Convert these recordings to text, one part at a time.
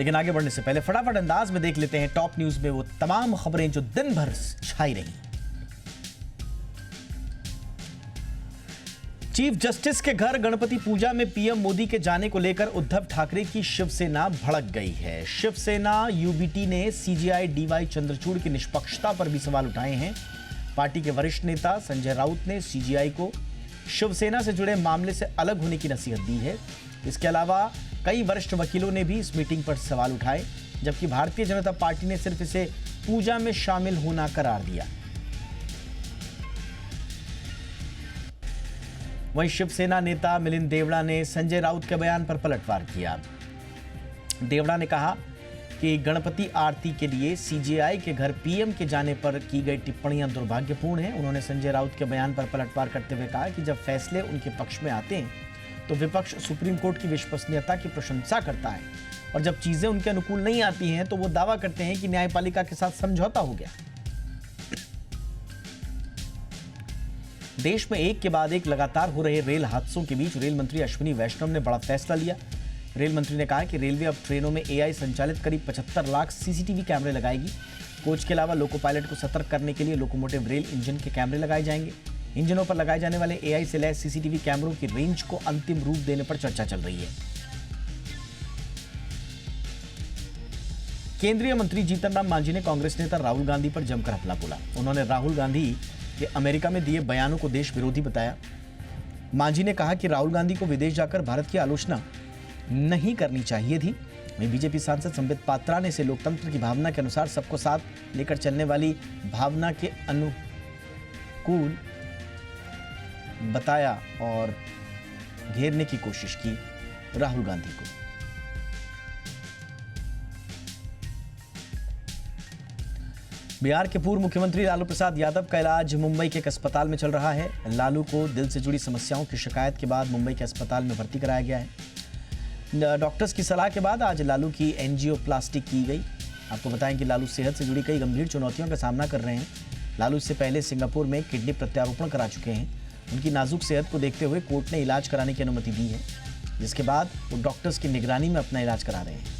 लेकिन आगे बढ़ने से पहले फटाफट अंदाज में देख लेते हैं टॉप न्यूज में वो तमाम खबरें जो दिन भर छाई रही। चीफ जस्टिस के घर गणपति पूजा में पीएम मोदी के जाने को लेकर उद्धव ठाकरे की शिवसेना भड़क गई है। शिवसेना यूबीटी ने सीजेआई डीवाई चंद्रचूड़ की निष्पक्षता पर भी सवाल उठाए हैं। पार्टी के वरिष्ठ नेता संजय राउत ने सीजेआई को शिवसेना से जुड़े मामले से अलग होने की नसीहत दी है। इसके अलावा कई वरिष्ठ वकीलों ने भी इस मीटिंग पर सवाल उठाए, जबकि भारतीय जनता पार्टी ने सिर्फ इसे पूजा में शामिल होना करार दिया। वहीं शिवसेना नेता मिलिंद देवड़ा ने संजय राउत के बयान पर पलटवार किया। देवड़ा ने कहा कि गणपति आरती के लिए सीजेआई के घर पीएम के जाने पर की गई टिप्पणियां दुर्भाग्यपूर्ण हैं। उन्होंने संजय राउत के बयान पर पलटवार करते हुए कहा कि जब फैसले उनके पक्ष में आते हैं तो विपक्ष सुप्रीम कोर्ट की विश्वसनीयता की प्रशंसा करता है, और जब चीजें उनके अनुकूल नहीं आती हैं तो वो दावा करते हैं कि न्यायपालिका के साथ समझौता हो गया। देश में एक के बाद एक लगातार हो रहे रेल हादसों के बीच रेल मंत्री अश्विनी वैष्णव ने बड़ा फैसला लिया। रेल मंत्री ने कहा कि रेलवे अब ट्रेनों में एआई संचालित करीब 75 लाख सीसीटीवी कैमरे लगाएगी। कोच के अलावा लोको पायलट को सतर्क करने के लिए लोकोमोटिव रेल इंजन के कैमरे लगाए जाएंगे। इंजनों पर लगाए जाने वाले एआई से लैस सीसीटीवी कैमरों की रेंज को अंतिम रूप देने पर चर्चा चल रही है। केंद्रीय मंत्री जीतन राम मांझी ने कांग्रेस नेता राहुल गांधी पर जमकर हमला बोला। उन्होंने राहुल गांधी के अमेरिका में दिए बयानों को देश विरोधी बताया। मांझी ने कहा कि राहुल गांधी को विदेश जाकर भारत की आलोचना नहीं करनी चाहिए थी। वहीं बीजेपी सांसद संबित पात्रा ने इसे लोकतंत्र की भावना के अनुसार सबको साथ लेकर चलने वाली भावना के अनुकूल बताया और घेरने की कोशिश की राहुल गांधी को। बिहार के पूर्व मुख्यमंत्री लालू प्रसाद यादव का इलाज मुंबई के एक अस्पताल में चल रहा है। लालू को दिल से जुड़ी समस्याओं की शिकायत के बाद मुंबई के अस्पताल में भर्ती कराया गया है। डॉक्टर्स की सलाह के बाद आज लालू की एंजियोप्लास्टी की गई। आपको बताएं कि लालू सेहत से जुड़ी कई गंभीर चुनौतियों का सामना कर रहे हैं। लालू इससे पहले सिंगापुर में किडनी प्रत्यारोपण करा चुके हैं। उनकी नाजुक सेहत को देखते हुए कोर्ट ने इलाज कराने की अनुमति दी है, जिसके बाद वो डॉक्टर्स की निगरानी में अपना इलाज करा रहे हैं।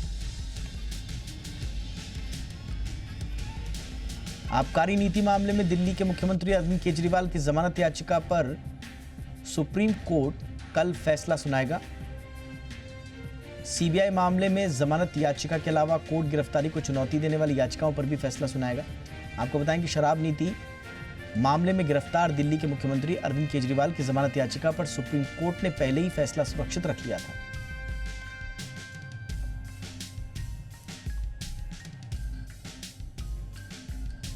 आबकारी नीति मामले में दिल्ली के मुख्यमंत्री अरविंद केजरीवाल की जमानत याचिका पर सुप्रीम कोर्ट कल फैसला सुनाएगा। सीबीआई मामले में जमानत याचिका के अलावा कोर्ट गिरफ्तारी को चुनौती देने वाली याचिकाओं पर भी फैसला सुनाएगा। आपको बताएं कि शराब नीति मामले में गिरफ्तार दिल्ली के मुख्यमंत्री अरविंद केजरीवाल की जमानत याचिका पर सुप्रीम कोर्ट ने पहले ही फैसला सुरक्षित रख लिया था।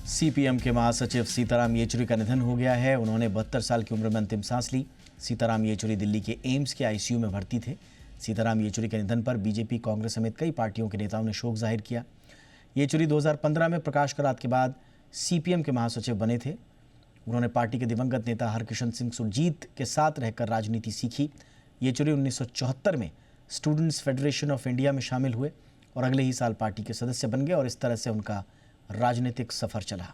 सीपीएम के महासचिव सीताराम येचुरी का निधन हो गया है। उन्होंने 72 साल की उम्र में अंतिम सांस ली। सीताराम येचुरी दिल्ली के एम्स के आईसीयू में भर्ती थे। सीताराम येचुरी के निधन पर बीजेपी, कांग्रेस समेत कई पार्टियों के नेताओं ने शोक जाहिर किया। येचुरी 2015 में प्रकाश करात के बाद सीपीएम के महासचिव बने थे। उन्होंने पार्टी के दिवंगत नेता हरकिशन सिंह सुरजीत के साथ रहकर राजनीति सीखी। येचुरी 1974 में स्टूडेंट्स फेडरेशन ऑफ इंडिया में शामिल हुए और अगले ही साल पार्टी के सदस्य बन गए और इस तरह से उनका राजनीतिक सफर चला।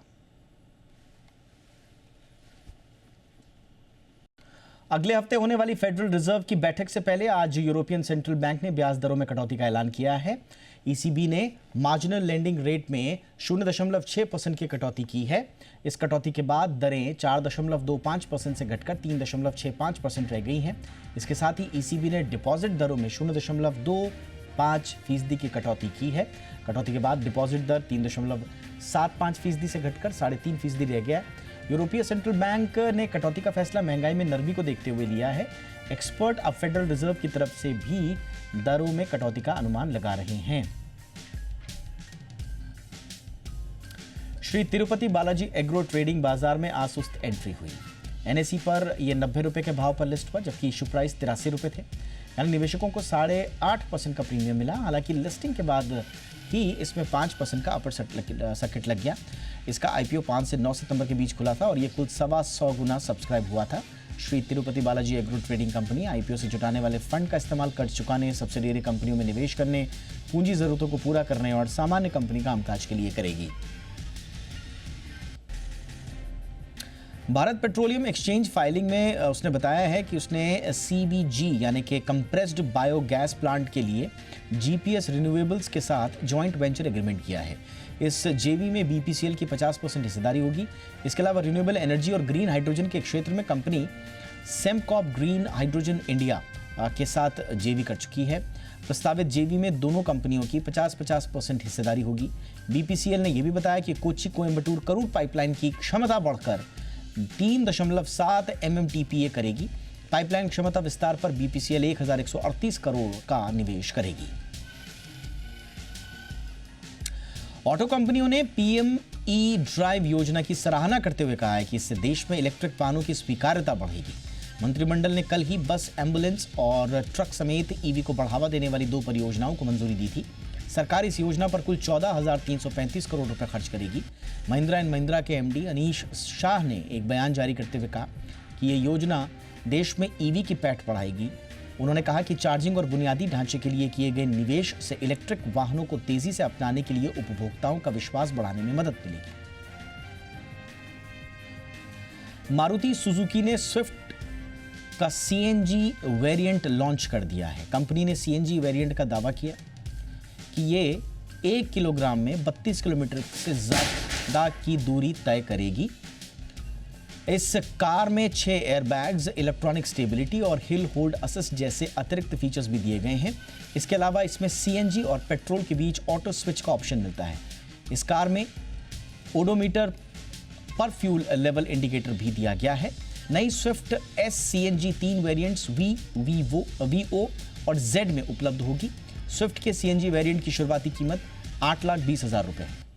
अगले हफ्ते होने वाली फेडरल रिजर्व की बैठक से पहले आज यूरोपियन सेंट्रल बैंक ने ब्याज दरों में कटौती का ऐलान किया है। ईसीबी ने मार्जिनल लेंडिंग रेट में 0.6% की कटौती की है। इस कटौती के बाद दरें 4.25% से घटकर 3.65% रह गई हैं। इसके साथ ही ईसीबी ने डिपॉजिट दरों में 0.25% की कटौती की है। कटौती के बाद डिपॉजिट दर 3.75% से घटकर 3.5% रह गया है। यूरोपीय सेंट्रल बैंक ने कटौती का फैसला महंगाई में नरमी को देखते हुए लिया है। एक्सपर्ट अब फेडरल रिजर्व की तरफ से भी दरों में कटौती का अनुमान लगा रहे हैं। श्री तिरुपति बालाजी एग्रो ट्रेडिंग बाजार में आज सुस्त एंट्री हुई। एनएसई पर यह 90 रुपए के भाव पर लिस्ट हुआ, जबकि इशू प्राइस 83 रुपए थे। यानी निवेशकों को 8.5% का प्रीमियम मिला। हालांकि लिस्टिंग के बाद ही इसमें 5% का अपर सर्किट लग गया। इसका आईपीओ 5 से 9 सितंबर के बीच खुला था और ये कुल 125 गुना सब्सक्राइब हुआ था। Shri Tirupati Balaji agro trading company IPO से जुटाने वाले फंड का इस्तेमाल कर्ज चुकाने, सब्सिडियरी कंपनियों में निवेश करने, पूंजी जरूरतों को पूरा करने और सामान्य कंपनी कामकाज के लिए करेगी। भारत पेट्रोलियम एक्सचेंज फाइलिंग में उसने बताया है कि उसने CBG यानी कि कंप्रेस्ड बायोगैस प्लांट के लिए GPS रिन्यूएबल्स के साथ जॉइंट वेंचर एग्रीमेंट किया है। इस जेवी में BPCL की 50% हिस्सेदारी होगी। इसके अलावा रिन्यूएबल एनर्जी और ग्रीन हाइड्रोजन के क्षेत्र में कंपनी सेमकॉप ग्रीन हाइड्रोजन इंडिया के साथ जेवी कर चुकी है। प्रस्तावित जेवी में दोनों कंपनियों की 50-50% हिस्सेदारी होगी। BPCL ने यह भी बताया कि कोच्चि कोयंबटूर करूर पाइपलाइन की क्षमता बढ़कर 3.7 MMTPA करेगी। पाइपलाइन क्षमता विस्तार पर BPCL 1138 करोड़ का निवेश करेगी। ऑटो कंपनियों ने PM-E ड्राइव योजना की सराहना करते हुए कहा है कि इससे देश में इलेक्ट्रिक वाहनों की स्वीकार्यता बढ़ेगी। मंत्रिमंडल ने कल ही बस, एम्बुलेंस और ट्रक समेत EV को बढ़ावा देने वाली 2 परियोजनाओं को मंजूरी दी थी। सरकार इस योजना पर कुल 14,335 करोड़ रुपए खर्च करेगी। महिंद्रा एंड महिंद्रा के MD अनीश शाह ने एक बयान जारी करते हुए कहा कि ये योजना देश में EV की पैठ बढ़ाएगी। उन्होंने कहा कि चार्जिंग और बुनियादी ढांचे के लिए किए गए निवेश से इलेक्ट्रिक वाहनों को तेजी से अपनाने के लिए उपभोक्ताओं का विश्वास बढ़ाने में मदद मिलेगी। मारुति सुजुकी ने स्विफ्ट का CNG वेरिएंट लॉन्च कर दिया है। कंपनी ने CNG वेरिएंट का दावा किया कि ये 1 किलोग्राम में 32 किलोमीटर से ज़्यादा की दूरी तय करेगी। इस कार में 6 एयरबैग्स, इलेक्ट्रॉनिक स्टेबिलिटी और हिल होल्ड असिस्ट जैसे अतिरिक्त फीचर्स भी दिए गए हैं। इसके अलावा इसमें CNG और पेट्रोल के बीच ऑटो स्विच का ऑप्शन मिलता है। इस कार में ओडोमीटर पर फ्यूल लेवल इंडिकेटर भी दिया गया है। नई Swift S CNG 3 variants V, VO और Z में उपलब्ध होगी। स्विफ्ट के CNG वेरिएंट की शुरुआती कीमत 8,20,000 रुपये है।